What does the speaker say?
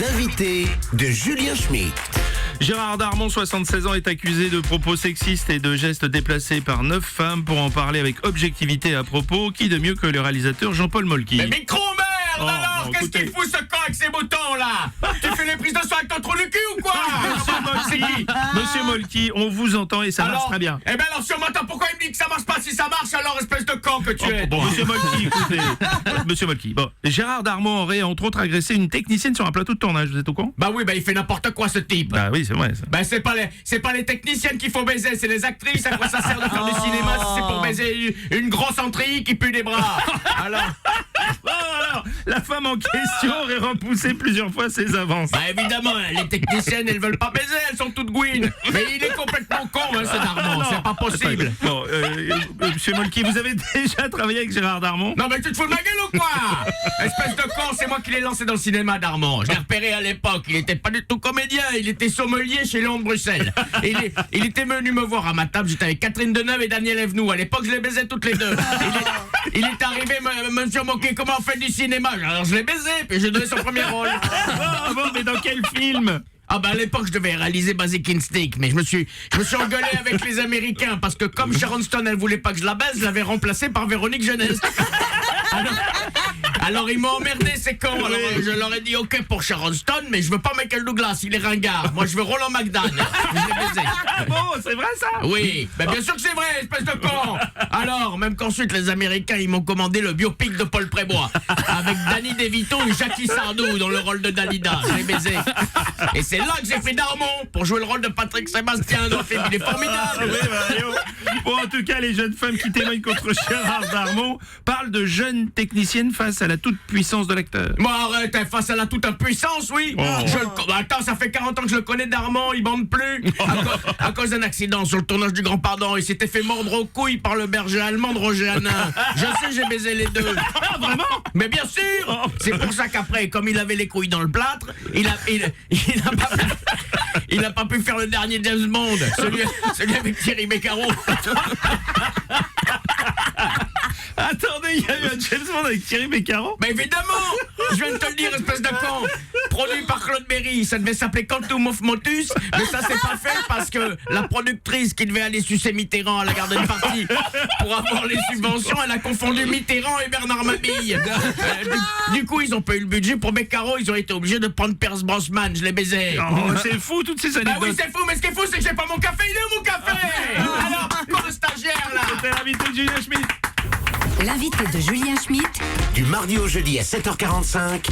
L'invité de Julien Schmitt. Gérard Darmon, 76 ans, est accusé de propos sexistes et de gestes déplacés par 9 femmes. Pour en parler avec objectivité à propos, qui de mieux que le réalisateur Jean-Paul Molky. Mais micro merde alors, qu'est-ce écoutez. qu'il fout ce camp avec ses boutons là? Tu fais les prises de sang avec ton trou du cul ou quoi? Monsieur Molky, on vous entend et ça marche très bien. Eh ben alors si on m'entend, pourquoi il me dit que ça marche pas? Si ça marche alors, espèce de camp que tu es. Bon, monsieur Molky, écoutez. Monsieur Molky, bon, Gérard Darmon aurait entre autres agressé une technicienne sur un plateau de tournage, vous êtes au courant? Bah oui, bah il fait n'importe quoi ce type. Bah oui, c'est vrai ça. Bah c'est pas les techniciennes qu'il faut baiser, c'est les actrices. À quoi ça sert de faire du cinéma si c'est pour baiser une grosse entrée qui pue des bras? Alors La femme en question aurait repoussé plusieurs fois ses avances. bah évidemment, les techniciennes elles veulent pas baiser, elles sont toutes gouines. Mais il est complètement con hein, ce Darmon, c'est pas possible. Bon, monsieur Molky, vous avez déjà travaillé avec Gérard Darmon? Non mais tu te fous de ma gueule ou quoi? Espèce de con, c'est moi qui l'ai lancé dans le cinéma Darmon. Je l'ai repéré à l'époque, il était pas du tout comédien, il était sommelier chez Léon de Bruxelles. Et il était venu me voir à ma table, j'étais avec Catherine Deneuve et Daniel Evenou. À l'époque je les baisais toutes les deux. Il est arrivé, monsieur Moquet, comment on fait du cinéma? Alors je l'ai baisé, puis j'ai donné son premier rôle. Ah bon, mais dans quel film? Ah bah à l'époque je devais réaliser Basic Instinct, mais je me suis engueulé avec les Américains parce que comme Sharon Stone elle voulait pas que je la baise, je l'avais remplacée par Véronique Jeunesse. Alors ils m'ont emmerdé ces cons. Alors je leur ai dit ok pour Sharon Stone, mais je veux pas Michael Douglas, il est ringard. Moi je veux Roland McDan. Je l'ai baisé. Ah bon, c'est vrai ça? Oui, bah bien sûr que c'est vrai, espèce de con. Alors, même qu'ensuite les Américains ils m'ont commandé le biopic de Paul Prébois avec Danny DeVito et Jackie Sardou dans le rôle de Dalida. Je l'ai baisé. Et c'est là que j'ai pris Darmon pour jouer le rôle de Patrick Sébastien dans le film. Il est formidable. Oui, bah, yo. Bon, en tout cas, les jeunes femmes qui témoignent contre Gérard Darmon parlent de jeunes techniciennes face à la toute-puissance de l'acteur. Bon arrête, face à la toute impuissance, oui. Attends, ça fait 40 ans que je le connais Darmon, il bande plus. À cause d'un accident sur le tournage du Grand Pardon, il s'était fait mordre aux couilles par le berger allemand de Roger Hanin. Je sais, j'ai baisé les deux. Ah, vraiment? Mais bien sûr. C'est pour ça qu'après, comme il avait les couilles dans le plâtre, il a pas pu faire le dernier James Bond, celui avec Thierry Beccaro. Attendez, il y a eu un James Bond avec Thierry Beccaro? Mais évidemment. Je viens de te le dire, espèce de con. Produit par Claude Berry, ça devait s'appeler Quantum of Motus, mais ça s'est pas fait parce que la productrice qui devait aller sucer Mitterrand à la garden party pour avoir les subventions, elle a confondu Mitterrand et Bernard Mabille. Du coup, ils ont pas eu le budget pour Beccaro, ils ont été obligés de prendre Pierce Brosnan, je l'ai baisé. Oh, c'est fou toutes ces Bah anecdotes. oui, c'est fou, mais ce qui est fou, c'est que j'ai pas mon café, il est où mon café? Alors, quoi le stagiaire là? C'était l'invité de Julien Schmitt. L'invité de Julien Schmitt. Du mardi au jeudi à 7h45